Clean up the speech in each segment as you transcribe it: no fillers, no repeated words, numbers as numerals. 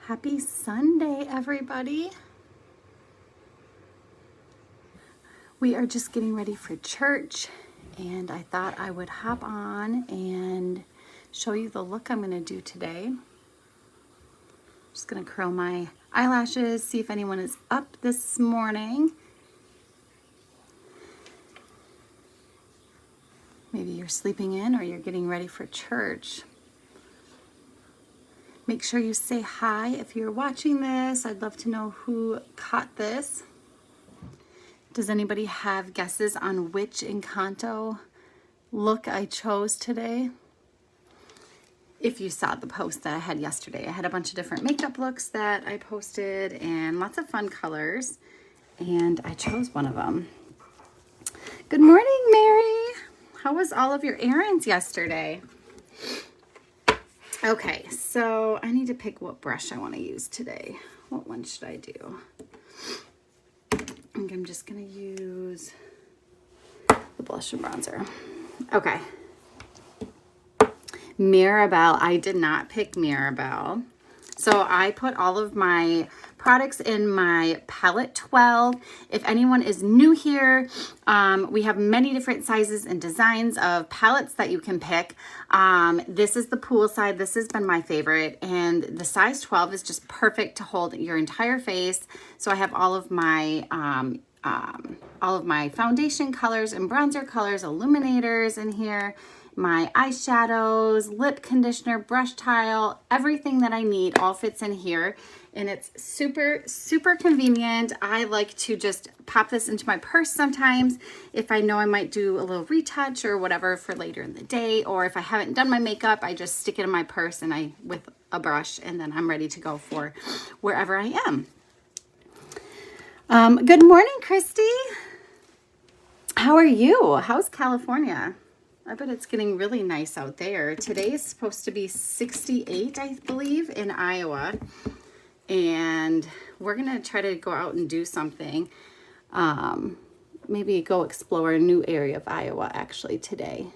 Happy Sunday, everybody. We are just getting ready for church, and I thought I would hop on and show you the look I'm going to do today. Just going to curl my eyelashes, see if anyone is up this morning. Maybe you're sleeping in or you're getting ready for church. Make sure you say hi if you're watching this. I'd love to know who caught this. Does anybody have guesses on which Encanto look I chose today? If you saw the post that I had yesterday, I had a bunch of different makeup looks that I posted and lots of fun colors, and I chose one of them. Good morning, Mary. How was all of your errands yesterday? Okay, so I need to pick what brush I want to use today. What one should I do? I think I'm just going to use the Blush+Bronzer. Okay. Mirabelle. I did not pick Mirabelle. So I put all of my products in my palette 12. If anyone is new here, we have many different sizes and designs of palettes that you can pick. This is the Poolside. This has been my favorite, and the size 12 is just perfect to hold your entire face. So I have all of my foundation colors and bronzer colors, illuminators in here, my eyeshadows, lip conditioner, brush tile, everything that I need all fits in here. And it's super, super convenient. I like to just pop this into my purse sometimes if I know I might do a little retouch or whatever for later in the day, or if I haven't done my makeup, I just stick it in my purse and with a brush, and then I'm ready to go for wherever I am. Good morning, Christy. How are you? How's California? I bet it's getting really nice out there. Today is supposed to be 68, I believe, in Iowa. And we're going to try to go out and do something. Maybe go explore a new area of Iowa, actually, today.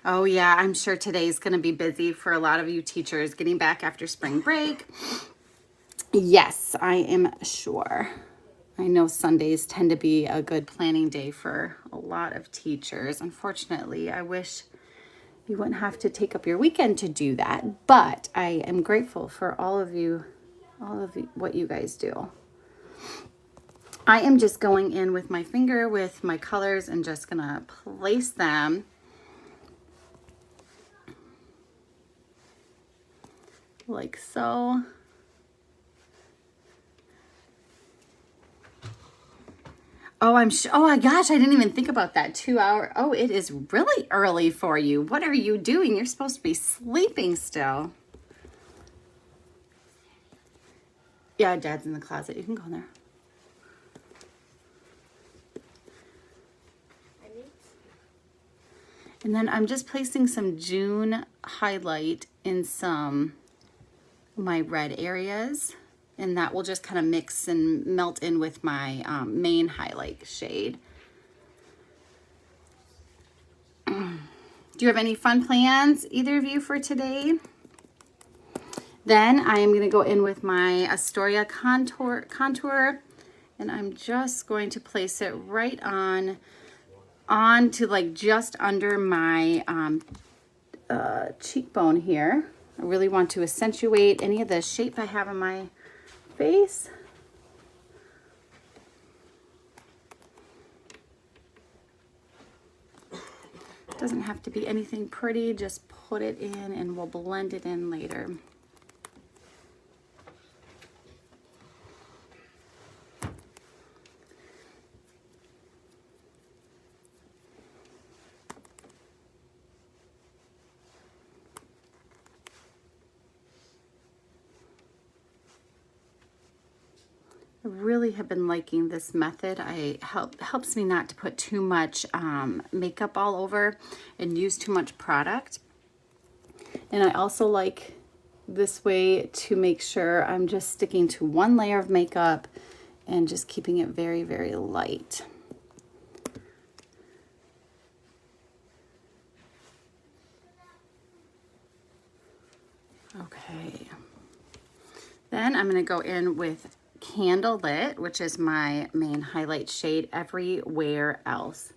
Oh, yeah, I'm sure today's going to be busy for a lot of you teachers getting back after spring break. Yes, I am sure. I know Sundays tend to be a good planning day for a lot of teachers. Unfortunately, I wish you wouldn't have to take up your weekend to do that, but I am grateful for all of what you guys do. I am just going in with my finger with my colors and just gonna place them like so. Oh, oh my gosh, I didn't even think about that. 2 hour. Oh, it is really early for you. What are you doing? You're supposed to be sleeping still. Yeah, Dad's in the closet. You can go in there. And then I'm just placing some June highlight in some of my red areas. And that will just kind of mix and melt in with my main highlight shade. Do you have any fun plans, either of you, for today? Then I am going to go in with my Astoria contour, and I'm just going to place it right on to like just under my cheekbone here. I really want to accentuate any of the shape I have in my face. Doesn't have to be anything pretty, just put it in and we'll blend it in later. I really have been liking this method. Helps me not to put too much makeup all over and use too much product. And I also like this way to make sure I'm just sticking to one layer of makeup and just keeping it very, very light. Okay. Then I'm going to go in with Candlelit, which is my main highlight shade, Everywhere Else.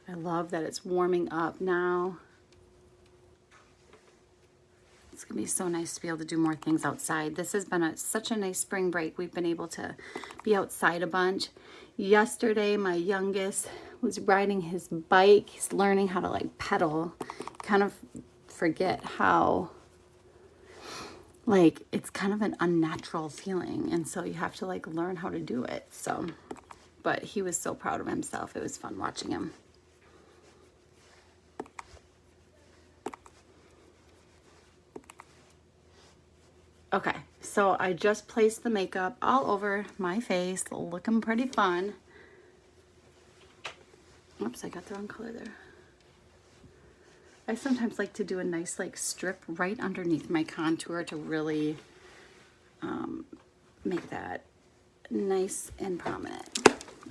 I love that it's warming up now. It's gonna be so nice to be able to do more things outside. This has been such a nice spring break. We've been able to be outside a bunch. Yesterday, my youngest was riding his bike. He's learning how to like pedal. Kind of forget how, like, it's kind of an unnatural feeling. And so you have to like learn how to do it. So, but he was so proud of himself. It was fun watching him. Okay, so I just placed the makeup all over my face, looking pretty fun. Oops, I got the wrong color there. I sometimes like to do a nice like strip right underneath my contour to really make that nice and prominent.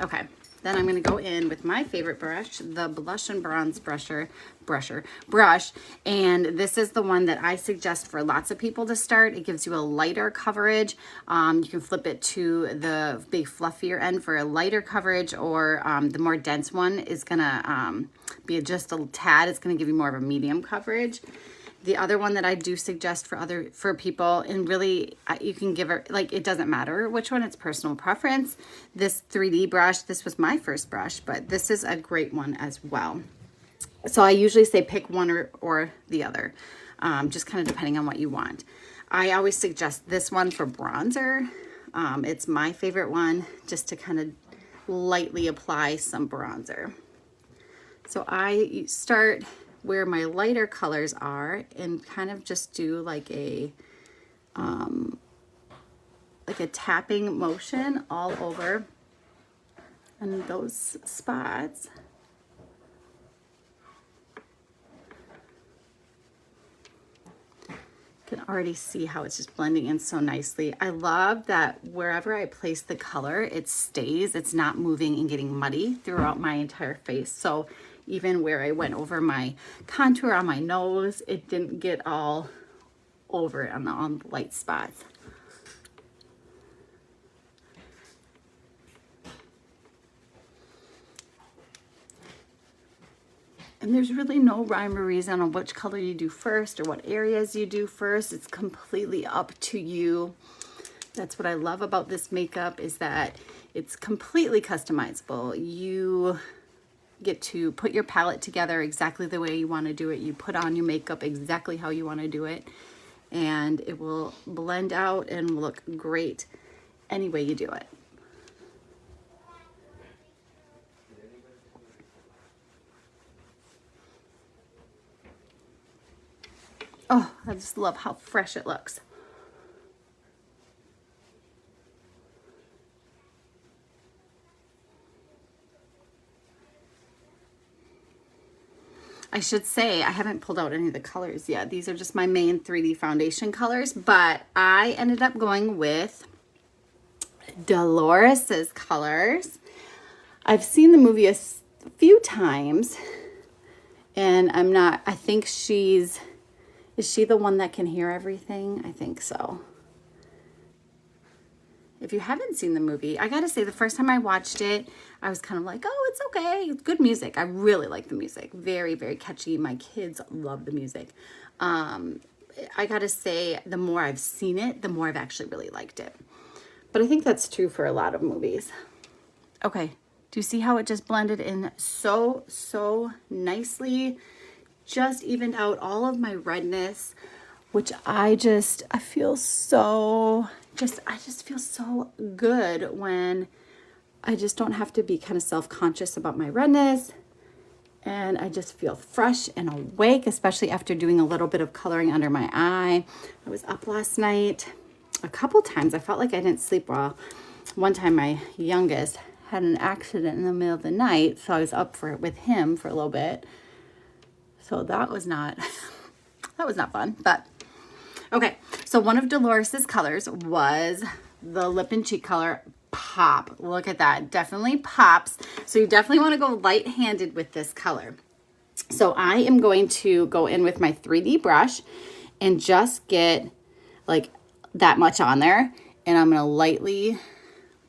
Okay, then I'm gonna go in with my favorite brush, the Blush+Bronzer brush. And this is the one that I suggest for lots of people to start. It gives you a lighter coverage. You can flip it to the big fluffier end for a lighter coverage, or the more dense one is gonna be just a tad. It's gonna give you more of a medium coverage. The other one that I do suggest for people, and really you can give it, like, it doesn't matter which one, it's personal preference. This 3D brush, this was my first brush, but this is a great one as well. So I usually say pick one or the other, just kind of depending on what you want. I always suggest this one for bronzer. It's my favorite one, just to kind of lightly apply some bronzer. So I start where my lighter colors are and kind of just do like a tapping motion all over in those spots. You can already see how it's just blending in so nicely. I love that wherever I place the color, it stays. It's not moving and getting muddy throughout my entire face. So even where I went over my contour on my nose, it didn't get all over it on the light spots. And there's really no rhyme or reason on which color you do first or what areas you do first. It's completely up to you. That's what I love about this makeup, is that it's completely customizable. You get to put your palette together exactly the way you want to do it. You put on your makeup exactly how you want to do it, and it will blend out and look great any way you do it. Oh, I just love how fresh it looks. I should say I haven't pulled out any of the colors yet. These are just my main 3D foundation colors, but I ended up going with Dolores's colors. I've seen the movie a few times, and I think is she the one that can hear everything? I think so. If you haven't seen the movie, I gotta say, the first time I watched it, I was kind of like, oh, it's okay. It's good music. I really like the music. Very, very catchy. My kids love the music. I gotta say, the more I've seen it, the more I've actually really liked it. But I think that's true for a lot of movies. Okay, do you see how it just blended in so, so nicely? Just evened out all of my redness, which I feel so, I just feel so good when I just don't have to be kind of self-conscious about my redness. And I just feel fresh and awake, especially after doing a little bit of coloring under my eye. I was up last night a couple times. I felt like I didn't sleep well. One time my youngest had an accident in the middle of the night, so I was up with him for a little bit. So that was not fun, but okay. So one of Dolores's colors was the Lip+Cheek color. pop. Look at that. Definitely pops. So you definitely want to go light-handed with this color. So I am going to go in with my 3D brush and just get like that much on there. And I'm going to lightly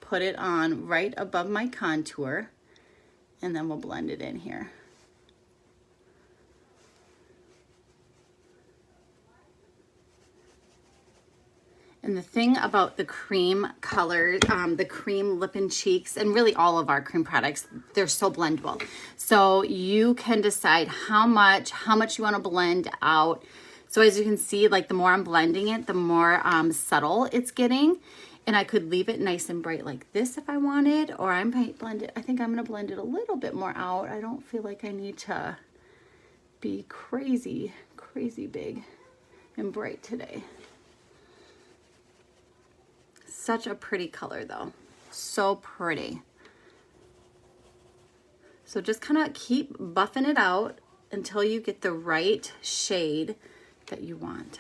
put it on right above my contour. And then we'll blend it in here. And the thing about the cream color, the cream lip and cheeks, and really all of our cream products, they're so blendable. So you can decide how much you want to blend out. So as you can see, like the more I'm blending it, the more subtle it's getting. And I could leave it nice and bright like this if I wanted, or I might blend it. I think I'm going to blend it a little bit more out. I don't feel like I need to be crazy big and bright today. Such a pretty color though. So pretty. So just kind of keep buffing it out until you get the right shade that you want.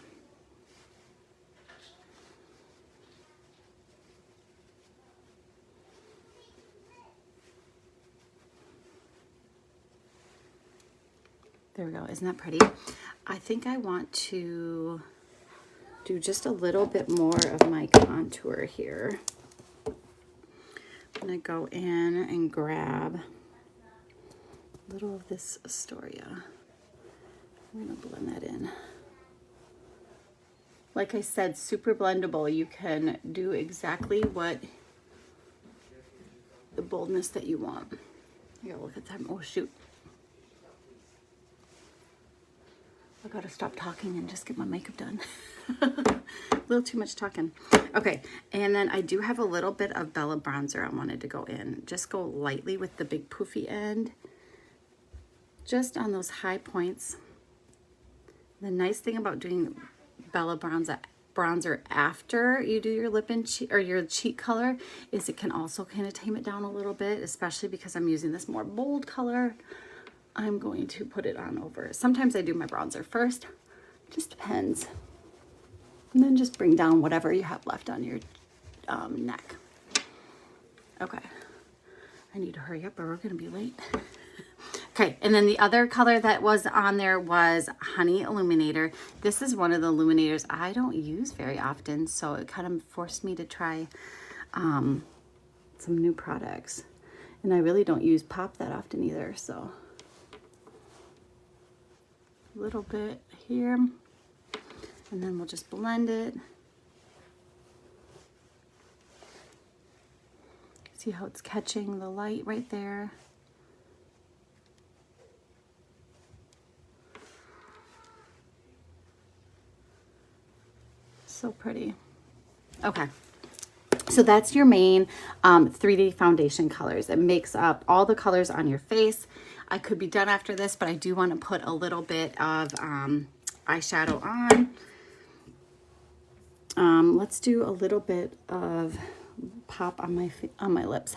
There we go. Isn't that pretty? I think I want to do just a little bit more of my contour here. I'm going to go in and grab a little of this Astoria. I'm going to blend that in. Like I said, super blendable. You can do exactly what the boldness that you want. You gotta look at time. Oh, shoot. I gotta stop talking and just get my makeup done. A little too much talking. Okay, and then I do have a little bit of Bella bronzer I wanted to go in. Just go lightly with the big poofy end. Just on those high points. The nice thing about doing Bella bronzer after you do your lip and cheek or your cheek color is it can also kind of tame it down a little bit, especially because I'm using this more bold color. I'm going to put it on over. Sometimes I do my bronzer first, just depends. And then just bring down whatever you have left on your neck. Okay, I need to hurry up or we're gonna be late. Okay, and then the other color that was on there was Honey Illuminator. This is one of the illuminators I don't use very often, so it kind of forced me to try some new products. And I really don't use pop that often either, so a little bit here, and then we'll just blend it. See how it's catching the light right there. So pretty. Okay, so that's your main 3D foundation colors. It makes up all the colors on your face. I could be done after this, but I do want to put a little bit of eyeshadow on. Let's do a little bit of pop on my lips.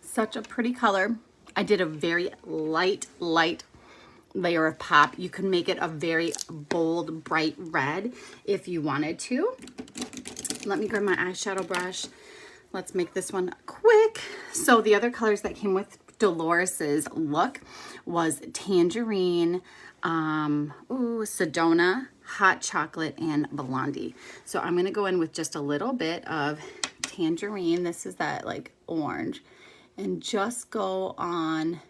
Such a pretty color. I did a very light layer of pop. You can make it a very bold, bright red if you wanted to. Let me grab my eyeshadow brush. Let's make this one quick. So the other colors that came with Dolores's look was Tangerine, Sedona, Hot Chocolate, and Blondie. So I'm gonna go in with just a little bit of Tangerine. This is that like orange. And just go on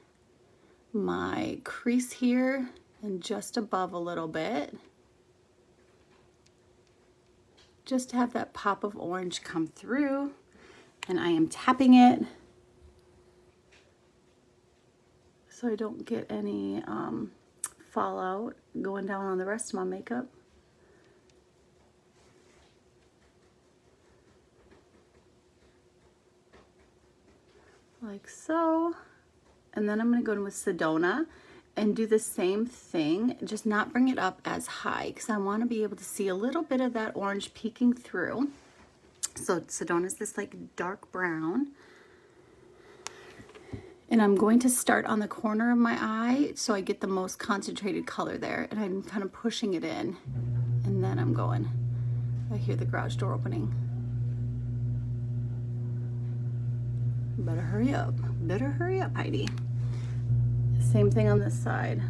my crease here and just above a little bit. Just to have that pop of orange come through. And I am tapping it so I don't get any fallout going down on the rest of my makeup. Like so. And then I'm going to go in with Sedona and do the same thing, just not bring it up as high because I want to be able to see a little bit of that orange peeking through. So Sedona's this like dark brown. And I'm going to start on the corner of my eye so I get the most concentrated color there. And I'm kind of pushing it in. And then I'm going. I hear the garage door opening. Better hurry up. Better hurry up, Heidi. Same thing on this side.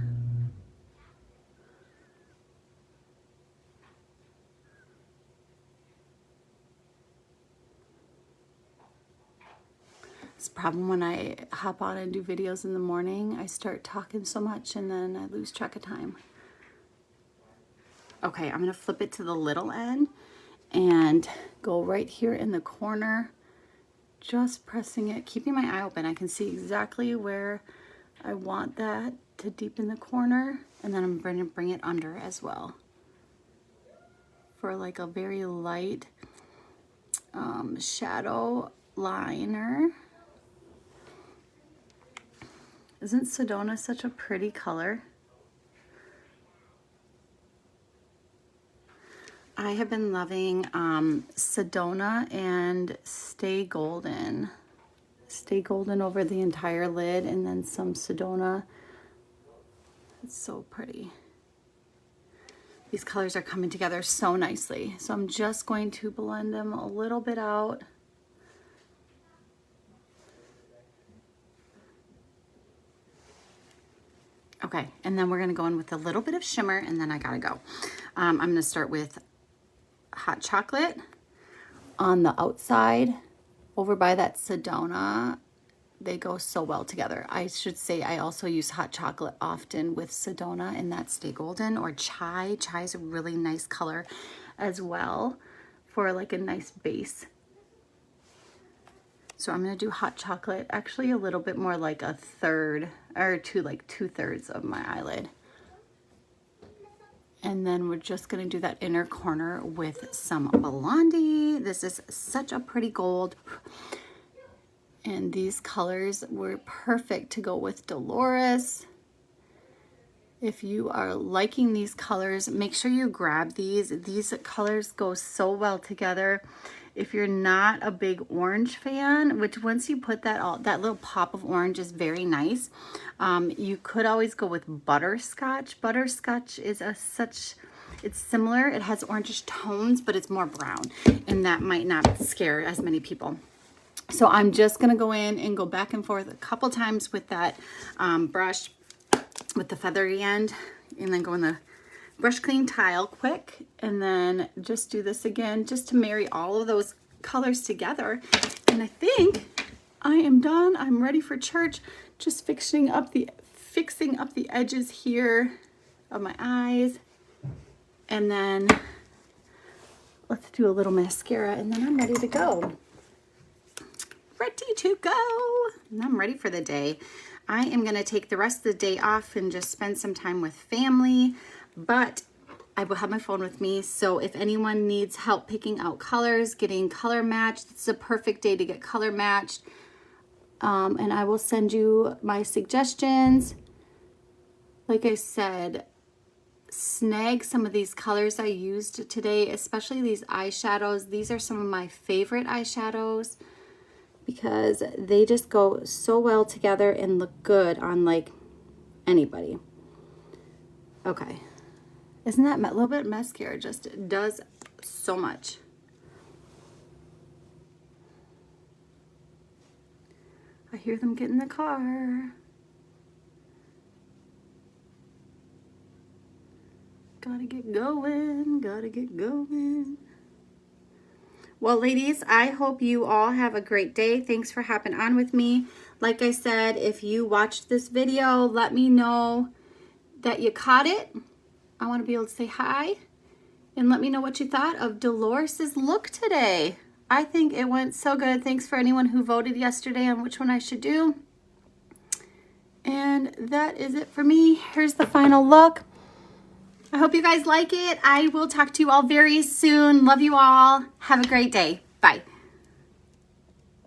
It's a problem when I hop on and do videos in the morning. I start talking so much and then I lose track of time. Okay, I'm gonna flip it to the little end and go right here in the corner, just pressing it, keeping my eye open. I can see exactly where I want that to deepen the corner, and then I'm gonna bring it under as well for like a very light shadow liner. Isn't Sedona such a pretty color? I have been loving Sedona and Stay Golden. Stay Golden over the entire lid and then some Sedona. It's so pretty. These colors are coming together so nicely. So I'm just going to blend them a little bit out. Okay, and then we're gonna go in with a little bit of shimmer and then I gotta go. I'm gonna start with hot chocolate on the outside over by that Sedona. They go so well together. I should say I also use hot chocolate often with Sedona and that Stay Golden, or chai. Chai is a really nice color as well for like a nice base. So I'm gonna do hot chocolate, actually a little bit more like a third or two-thirds of my eyelid. And then we're just gonna do that inner corner with some Blondie. This is such a pretty gold. And these colors were perfect to go with Dolores. If you are liking these colors, make sure you grab these. These colors go so well together. If you're not a big orange fan, which once you put that little pop of orange is very nice. You could always go with butterscotch. Butterscotch is it's similar. It has orangish tones, but it's more brown, and that might not scare as many people. So I'm just gonna go in and go back and forth a couple times with that brush with the feathery end, and then go in the brush clean tile quick, and then just do this again just to marry all of those colors together. And I think I am done. I'm ready for church. Just fixing up the edges here of my eyes, and then let's do a little mascara, and then I'm ready to go. Ready to go. And I'm ready for the day. I am gonna take the rest of the day off and just spend some time with family, but I will have my phone with me. So if anyone needs help picking out colors, getting color matched, it's a perfect day to get color matched. And I will send you my suggestions. Like I said, snag some of these colors I used today, especially these eyeshadows. These are some of my favorite eyeshadows because they just go so well together and look good on like anybody. Okay. Isn't that a little bit mascara just does so much. I hear them get in the car. Gotta get going, gotta get going. Well, ladies, I hope you all have a great day. Thanks for hopping on with me. Like I said, if you watched this video, let me know that you caught it. I want to be able to say hi, and let me know what you thought of Dolores's look today. I think it went so good. Thanks for anyone who voted yesterday on which one I should do. And that is it for me. Here's the final look. I hope you guys like it. I will talk to you all very soon. Love you all. Have a great day. Bye.